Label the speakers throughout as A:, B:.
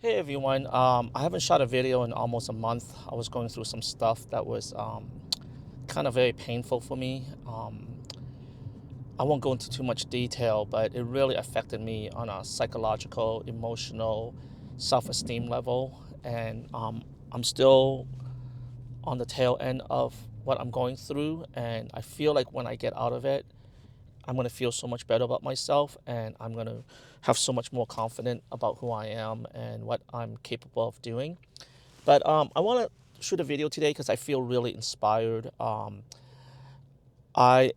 A: Hey everyone, I haven't shot a video in almost a month. I was going through some stuff that was kind of very painful for me. I won't go into too much detail, but it really affected me on a psychological, emotional, self-esteem level. And I'm still on the tail end of what I'm going through. And I feel like when I get out of it, I'm going to feel so much better about myself, and I'm going to have so much more confidence about who I am and what I'm capable of doing. But I want to shoot a video today because I feel really inspired. I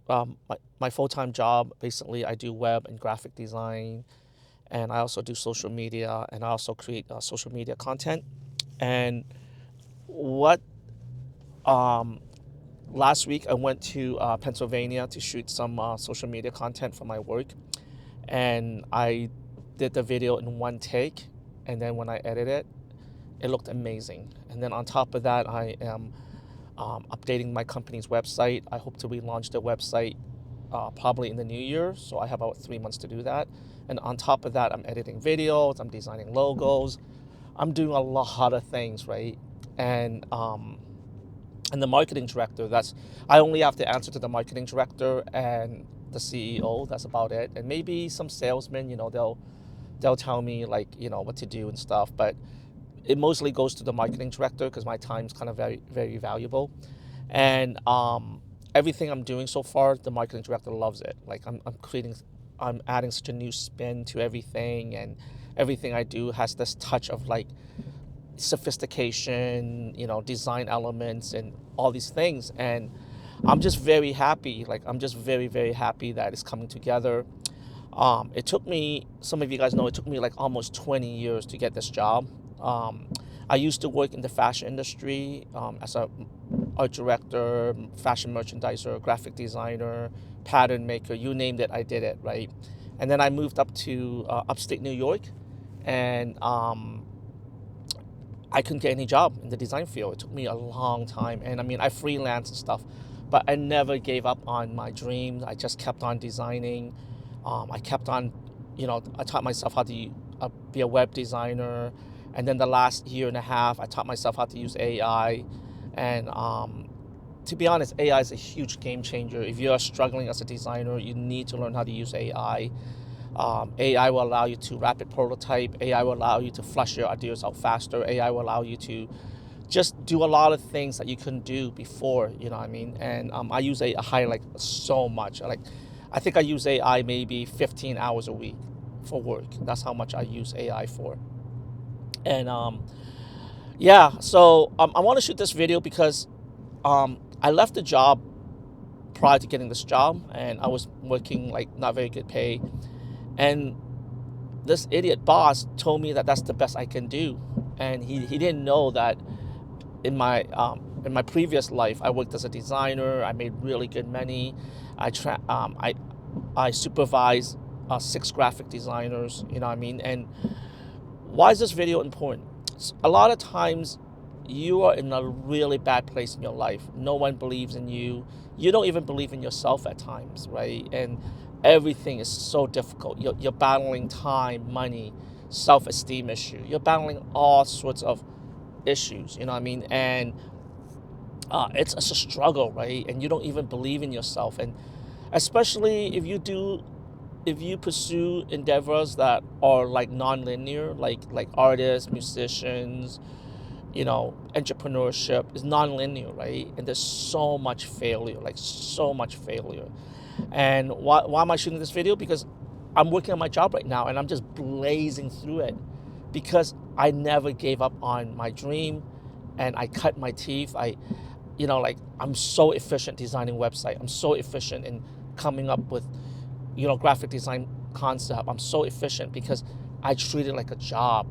A: my full-time job, basically I do web and graphic design, and I also do social media, and I also create social media content. And what um, last week I went to Pennsylvania to shoot some social media content for my work, and I did the video in one take, and then when I edited it, it looked amazing. And then on top of that, I am updating my company's website. I hope to relaunch the website probably in the new year, so I have about 3 months to do that. And on top of that, I'm editing videos, I'm designing logos, I'm doing a lot of things, right? And the marketing director, that's I only have to answer to the marketing director and the CEO. That's about it. And maybe some salesmen, they'll tell me like what to do and stuff. But it mostly goes to the marketing director because my time's kind of very very valuable. And everything I'm doing so far, the marketing director loves it. Like I'm adding such a new spin to everything, and everything I do has this touch of like sophistication, design elements and all these things. And I'm just very happy. Like I'm just very, very happy that it's coming together. It took me, some of you guys know, it took me like almost 20 years to get this job. I used to work in the fashion industry as a art director, fashion merchandiser, graphic designer, pattern maker, you named it, I did it, right? And then I moved up to upstate New York, and I couldn't get any job in the design field. It took me a long time. And I mean, I freelance and stuff, but I never gave up on my dreams. I just kept on designing. I kept on, I taught myself how to be a web designer. And then the last year and a half, I taught myself how to use AI. And to be honest, AI is a huge game changer. If you are struggling as a designer, you need to learn how to use AI. AI will allow you to rapid prototype. AI will allow you to flush your ideas out faster. AI will allow you to just do a lot of things that you couldn't do before, you know what I mean? And I use AI like so much. I think I use AI maybe 15 hours a week for work. That's how much I use AI for. And yeah, so I want to shoot this video because I left the job prior to getting this job, and I was working like not very good pay. And this idiot boss told me that that's the best I can do, and he didn't know that in my previous life I worked as a designer. I made really good money. I supervised 6 graphic designers. You know what I mean? And why is this video important? A lot of times you are in a really bad place in your life. No one believes in you. You don't even believe in yourself at times, right? And everything is so difficult. You're battling time, money, self-esteem issue. You're battling all sorts of issues, you know what I mean? And it's a struggle, right? And you don't even believe in yourself. And especially if you pursue endeavors that are like nonlinear, like artists, musicians, entrepreneurship is nonlinear, right? And there's so much failure, like so much failure. And why am I shooting this video? Because I'm working on my job right now, and I'm just blazing through it because I never gave up on my dream, and I cut my teeth. I'm so efficient designing website. I'm so efficient in coming up with, graphic design concept. I'm so efficient because I treat it like a job.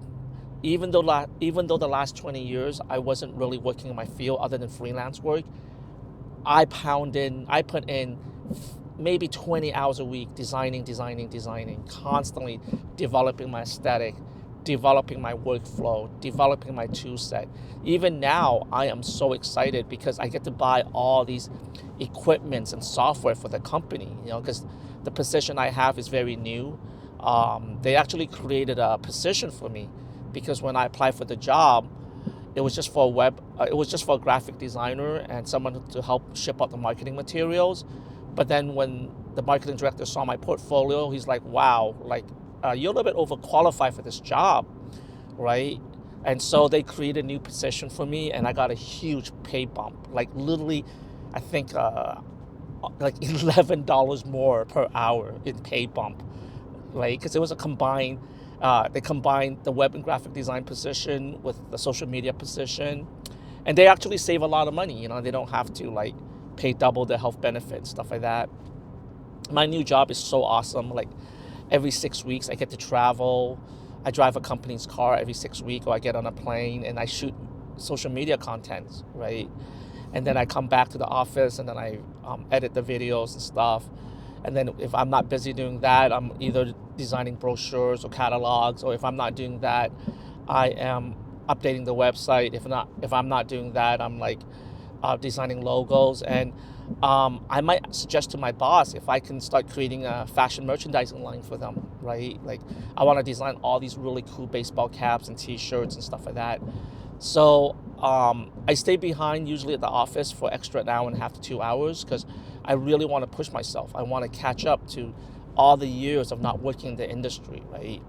A: Even though the last 20 years I wasn't really working in my field other than freelance work, I put in maybe 20 hours a week designing, constantly developing my aesthetic, developing my workflow, developing my tool set. Even now, I am so excited because I get to buy all these equipments and software for the company, because the position I have is very new. They actually created a position for me because when I applied for the job, it was just for it was just for a graphic designer and someone to help ship out the marketing materials. But then when the marketing director saw my portfolio, he's like, wow, like you're a little bit overqualified for this job, right? And so they created a new position for me, and I got a huge pay bump, like literally, I think like $11 more per hour in pay bump, right? Because it was a combined, they combined the web and graphic design position with the social media position, and they actually save a lot of money. You know, they don't have to like pay double the health benefits, stuff like that. My new job is so awesome. Like every 6 weeks, I get to travel. I drive a company's car every 6 weeks, or I get on a plane and I shoot social media content, right? And then I come back to the office and then I edit the videos and stuff. And then if I'm not busy doing that, I'm either designing brochures or catalogs, or if I'm not doing that, I am updating the website. If I'm not doing that, I'm like designing logos. And I might suggest to my boss if I can start creating a fashion merchandising line for them, right? Like I want to design all these really cool baseball caps and t-shirts and stuff like that. So I stay behind usually at the office for extra an hour and a half to 2 hours because I really want to push myself. I want to catch up to all the years of not working in the industry, right?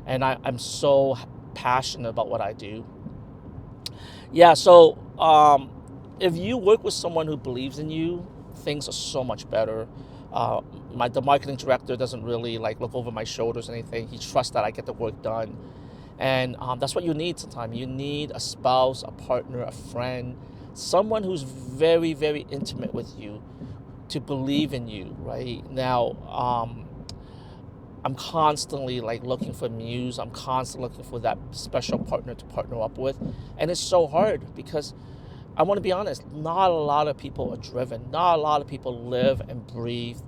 A: And I'm so passionate about what I do. Yeah, so if you work with someone who believes in you, things are so much better. The marketing director doesn't really like look over my shoulders or anything. He trusts that I get the work done. And that's what you need sometimes. You need a spouse, a partner, a friend, someone who's very, very intimate with you to believe in you, right? Now, I'm constantly like looking for Muse. I'm constantly looking for that special partner to partner up with. And it's so hard because I want to be honest, not a lot of people are driven. Not a lot of people live and breathe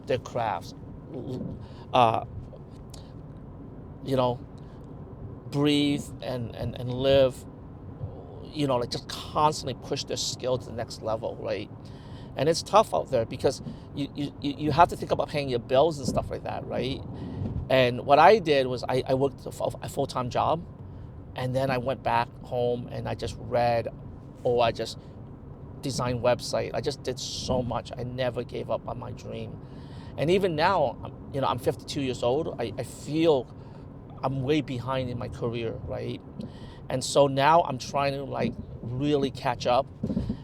A: their crafts. Uh, you know, breathe and live, you know, like just constantly push their skill to the next level, right? And it's tough out there because you have to think about paying your bills and stuff like that, right? And what I did was I worked a full-time job, and then I went back home and I just read, or I just designed website. I just did so much. I never gave up on my dream. And even now, you know, I'm 52 years old. I feel I'm way behind in my career, right? And so now I'm trying to like really catch up,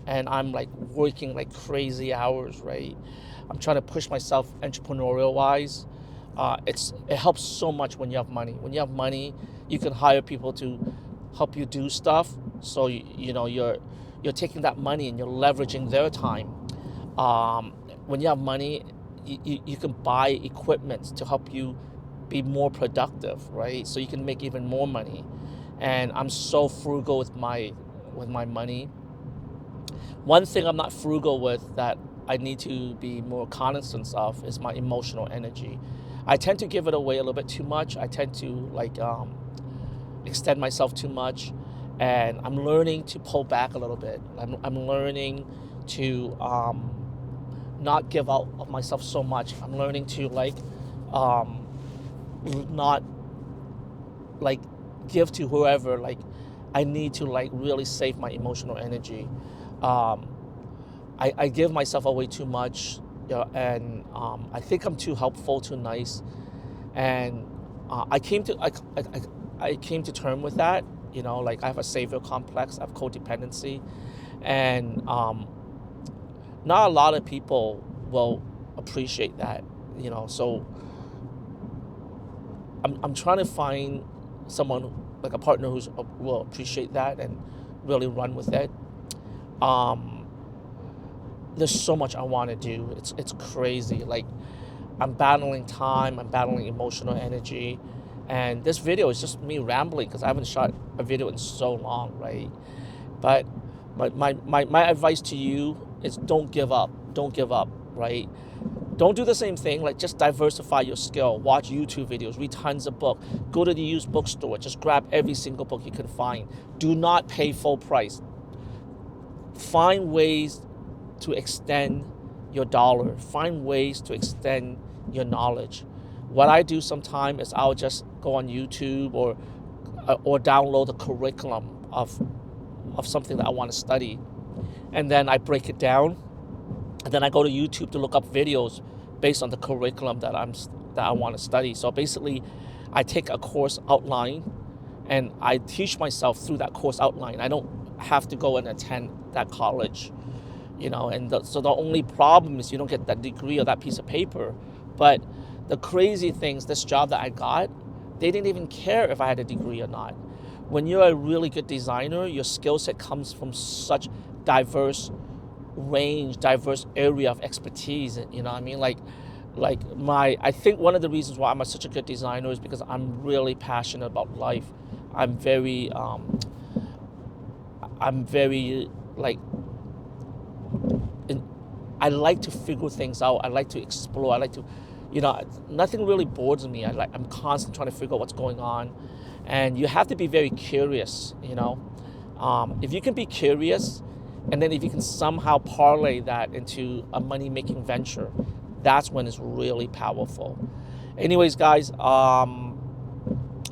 A: and I'm like working like crazy hours, right? I'm trying to push myself entrepreneurial wise. It helps so much when you have money. When you have money, you can hire people to help you do stuff. So you know you're taking that money and you're leveraging their time. When you have money, you can buy equipment to help you be more productive, right? So you can make even more money. And I'm so frugal with my money. One thing I'm not frugal with that I need to be more cognizant of is my emotional energy. I tend to give it away a little bit too much. I tend to like extend myself too much, and I'm learning to pull back a little bit. I'm learning to not give out of myself so much. I'm learning to like not like give to whoever. Like I need to like really save my emotional energy. I give myself away too much, you know, and I think I'm too helpful, too nice, and I came to term with that. You know, like I have a savior complex, I have codependency, and not a lot of people will appreciate that. You know, so I'm trying to find someone like a partner who's will appreciate that and really run with it. There's so much I want to do. It's crazy. Like I'm battling time, I'm battling emotional energy, and this video is just me rambling because I haven't shot a video in so long, right? But my advice to you is don't give up. Don't give up, right? Don't do the same thing. Like just diversify your skill. Watch YouTube videos. Read tons of books. Go to the used bookstore. Just grab every single book you can find. Do not pay full price. Find ways to extend your dollar. Find ways to extend your knowledge. What I do sometimes is I'll just go on YouTube or or download the curriculum of something that I want to study, and then I break it down, and then I go to YouTube to look up videos based on the curriculum that I want to study. So basically, I take a course outline, and I teach myself through that course outline. I don't have to go and attend that college, And so the only problem is you don't get that degree or that piece of paper. But the crazy things, this job that I got, they didn't even care if I had a degree or not. When you're a really good designer, your skill set comes from such diverse range, diverse area of expertise. You know what I mean? I think one of the reasons why I'm such a good designer is because I'm really passionate about life. I'm very, like, I like to figure things out. I like to explore. I like to, nothing really bores me. I'm constantly trying to figure out what's going on, and you have to be very curious. If you can be curious, and then if you can somehow parlay that into a money-making venture, that's when it's really powerful. Anyways, guys, I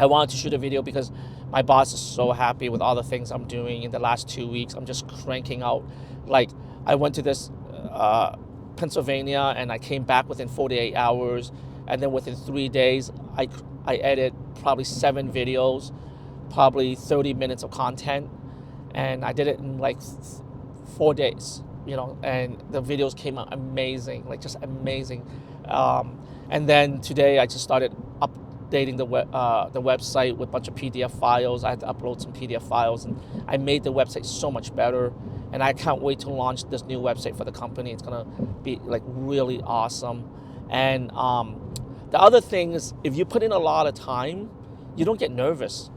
A: wanted to shoot a video because my boss is so happy with all the things I'm doing in the last 2 weeks. I'm just cranking out. Like, I went to this Pennsylvania, and I came back within 48 hours, and then within 3 days, I edited probably 7 videos, probably 30 minutes of content, and I did it in like 4 days, and the videos came out amazing, like just amazing. And then today I just started updating the website with a bunch of PDF files. I had to upload some PDF files, and I made the website so much better. And I can't wait to launch this new website for the company. It's gonna be like really awesome. And the other thing is, if you put in a lot of time, you don't get nervous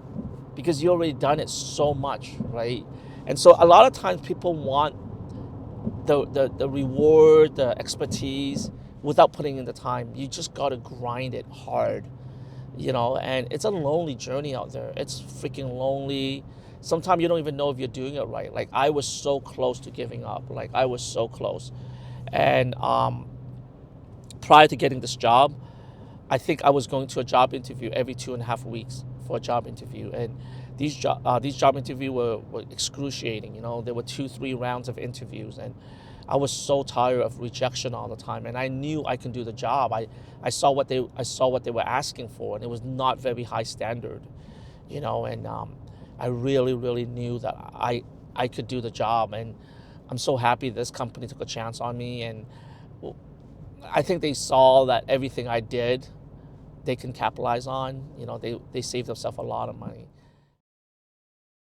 A: because you already done it so much, right? And so a lot of times people want the reward, the expertise without putting in the time. You just gotta grind it hard, and it's a lonely journey out there. It's freaking lonely. Sometimes you don't even know if you're doing it right. Like, I was so close to giving up. Like, I was so close. And prior to getting this job, I think I was going to a job interview every 2.5 weeks for a job interview. And these job interviews were excruciating. There were 2-3 rounds of interviews. And I was so tired of rejection all the time. And I knew I could do the job. I saw what they were asking for, and it was not very high standard, and I really, really knew that I could do the job, and I'm so happy this company took a chance on me, and I think they saw that everything I did, they can capitalize on. They saved themselves a lot of money.